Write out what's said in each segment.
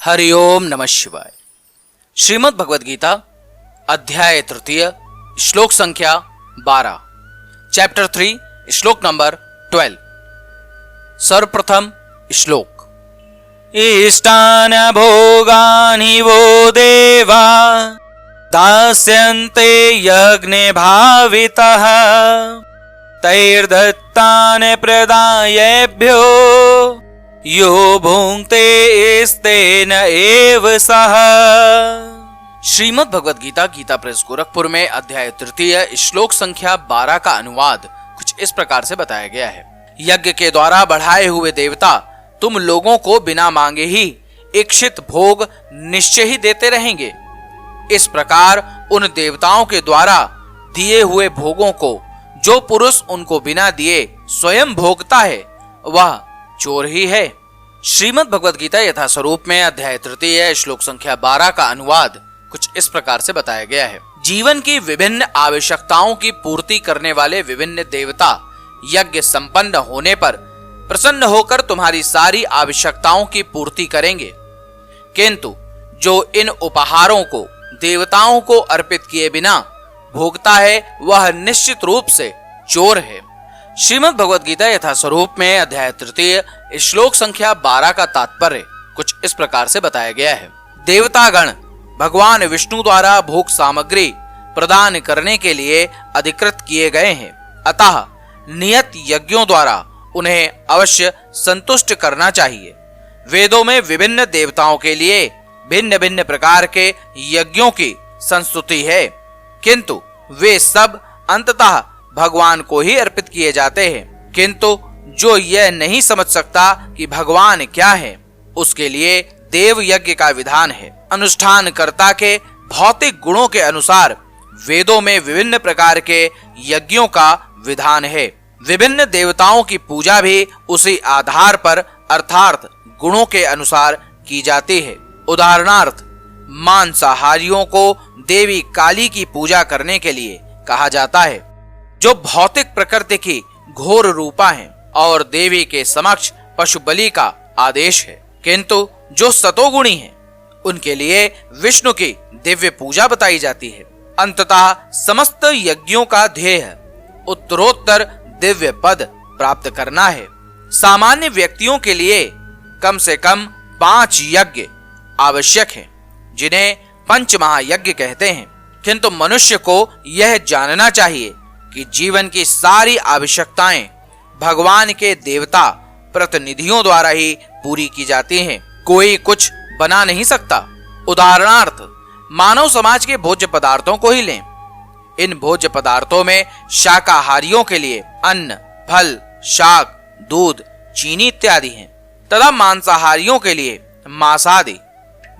हरिओम नमः शिवाय। श्रीमद् भगवद गीता अध्याय 3 श्लोक संख्या 12 चैप्टर 3 श्लोक नंबर 12। सर्वप्रथम श्लोक। इष्टान भोगानि वो देवा दास्यन्ते यज्ञे भावितः तैर्दत्तानि प्रदायेभ्यो यो भुंक्ते स्तेन एव सह। श्रीमद् भगवद गीता गीता प्रेस गोरखपुर में अध्याय 3 श्लोक संख्या 12 का अनुवाद कुछ इस प्रकार से बताया गया है। यज्ञ के द्वारा बढ़ाए हुए देवता तुम लोगों को बिना मांगे ही इच्छित भोग निश्चय ही देते रहेंगे। इस प्रकार उन देवताओं के द्वारा दिए हुए भोगों को जो पुरुष उनको बिना दिए स्वयं भोगता है वह चोर ही है। श्रीमद् भगवद गीता यथा स्वरूप में अध्याय 3 श्लोक संख्या 12 का अनुवाद कुछ इस प्रकार से बताया गया है। जीवन की विभिन्न आवश्यकताओं की पूर्ति करने वाले विभिन्न देवता यज्ञ संपन्न होने पर प्रसन्न होकर तुम्हारी सारी आवश्यकताओं की पूर्ति करेंगे, किंतु जो इन उपहारों को देवताओं को अर्पित किए बिना भोगता है वह निश्चित रूप से चोर है। श्रीमद् भगवद गीता यथा स्वरूप में अध्याय 3 श्लोक संख्या 12 का तात्पर्य कुछ इस प्रकार से बताया गया है। देवतागण भगवान विष्णु द्वारा भोग सामग्री प्रदान करने के लिए अधिकृत किए गए हैं, अतः नियत यज्ञों द्वारा उन्हें अवश्य संतुष्ट करना चाहिए। वेदों में विभिन्न देवताओं के लिए भिन्न भिन्न प्रकार के यज्ञों की संस्तुति है, किंतु वे सब अंततः भगवान को ही अर्पित किए जाते हैं। किंतु जो यह नहीं समझ सकता कि भगवान क्या है, उसके लिए देव यज्ञ का विधान है। अनुष्ठान कर्ता के भौतिक गुणों के अनुसार वेदों में विभिन्न प्रकार के यज्ञों का विधान है। विभिन्न देवताओं की पूजा भी उसी आधार पर अर्थात गुणों के अनुसार की जाती है। उदाहरणार्थ मांसाहारियों को देवी काली की पूजा करने के लिए कहा जाता है, जो भौतिक प्रकृति की घोर रूपा है, और देवी के समक्ष पशु बलि का आदेश है। किंतु जो सतोगुणी हैं, उनके लिए विष्णु की दिव्य पूजा बताई जाती है। अंततः समस्त यज्ञों का ध्येय उत्तरोत्तर दिव्य पद प्राप्त करना है। सामान्य व्यक्तियों के लिए कम से कम 5 यज्ञ आवश्यक हैं, जिन्हें पंच महायज्ञ कहते हैं। किंतु मनुष्य को यह जानना चाहिए कि जीवन की सारी आवश्यकताएं भगवान के देवता प्रतिनिधियों द्वारा ही पूरी की जाती हैं। कोई कुछ बना नहीं सकता। उदाहरणार्थ मानव समाज के भोज्य पदार्थों को ही लें। इन भोज्य पदार्थों में शाकाहारियों के लिए अन्न, फल, शाक, दूध, चीनी इत्यादि हैं, तथा मांसाहारियों के लिए मांस आदि,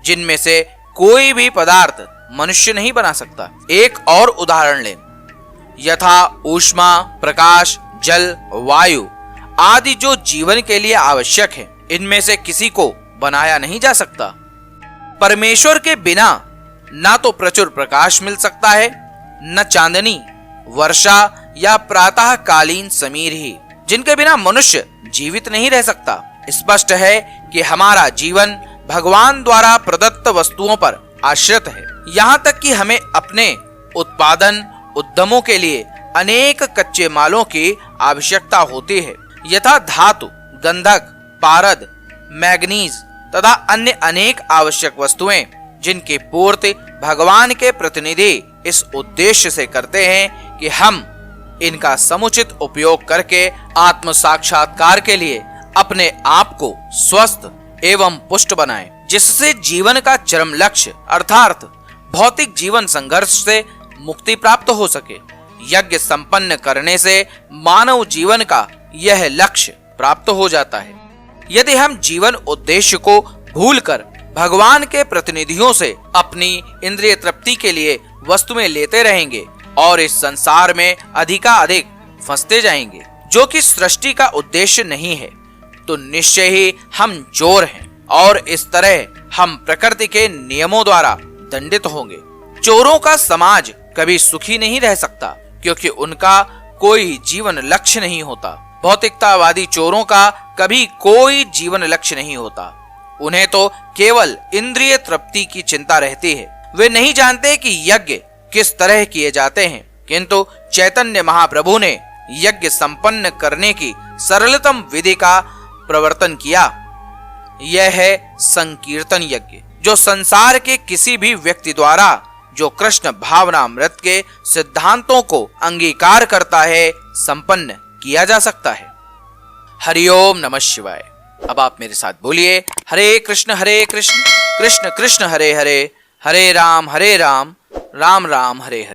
जिनमें से कोई भी पदार्थ मनुष्य नहीं बना सकता। एक और उदाहरण लें। यथा ऊष्मा, प्रकाश, जल, वायु आदि जो जीवन के लिए आवश्यक है, इनमें से किसी को बनाया नहीं जा सकता। परमेश्वर के बिना ना तो प्रचुर प्रकाश मिल सकता है, न चांदनी, वर्षा या प्रातःकालीन समीर ही, जिनके बिना मनुष्य जीवित नहीं रह सकता। स्पष्ट है कि हमारा जीवन भगवान द्वारा प्रदत्त वस्तुओं पर आश्रित है। यहाँ तक कि हमें अपने उत्पादन उद्यमों के लिए अनेक कच्चे मालों की आवश्यकता होती है, यथा धातु, गंधक, पारद, मैग्नीज तथा अन्य अनेक आवश्यक वस्तुएं, जिनकी पूर्ति भगवान के प्रतिनिधि इस उद्देश्य से करते हैं कि हम इनका समुचित उपयोग करके आत्म साक्षात्कार के लिए अपने आप को स्वस्थ एवं पुष्ट बनाएं, जिससे जीवन का चरम लक्ष्य अर्थात भौतिक जीवन संघर्ष से मुक्ति प्राप्त हो सके। यज्ञ संपन्न करने से मानव जीवन का यह लक्ष्य प्राप्त हो जाता है। यदि हम जीवन उद्देश्य को भूलकर भगवान के प्रतिनिधियों से अपनी इंद्रिय तृप्ति के लिए वस्तुएं लेते रहेंगे और इस संसार में अधिकाधिक फंसते जाएंगे, जो कि सृष्टि का उद्देश्य नहीं है, तो निश्चय ही हम चोर हैं और इस तरह हम प्रकृति के नियमों द्वारा दंडित होंगे। चोरों का समाज कभी सुखी नहीं रह सकता, क्योंकि उनका कोई जीवन लक्ष्य नहीं होता। भौतिकतावादी चोरों का कभी कोई जीवन लक्ष्य नहीं होता। उन्हें तो केवल इंद्रिय तृप्ति की चिंता रहती है। वे नहीं जानते कि यज्ञ किस तरह किए जाते हैं, किंतु चैतन्य महाप्रभु ने यज्ञ संपन्न करने की सरलतम विधि का प्रवर्तन किया। यह है संकीर्तन यज्ञ, जो संसार के किसी भी व्यक्ति द्वारा जो कृष्ण भावनामृत के सिद्धांतों को अंगीकार करता है, संपन्न किया जा सकता है। हरिओम नमः शिवाय। अब आप मेरे साथ बोलिए, हरे कृष्ण कृष्ण कृष्ण हरे हरे, हरे राम राम राम हरे हरे।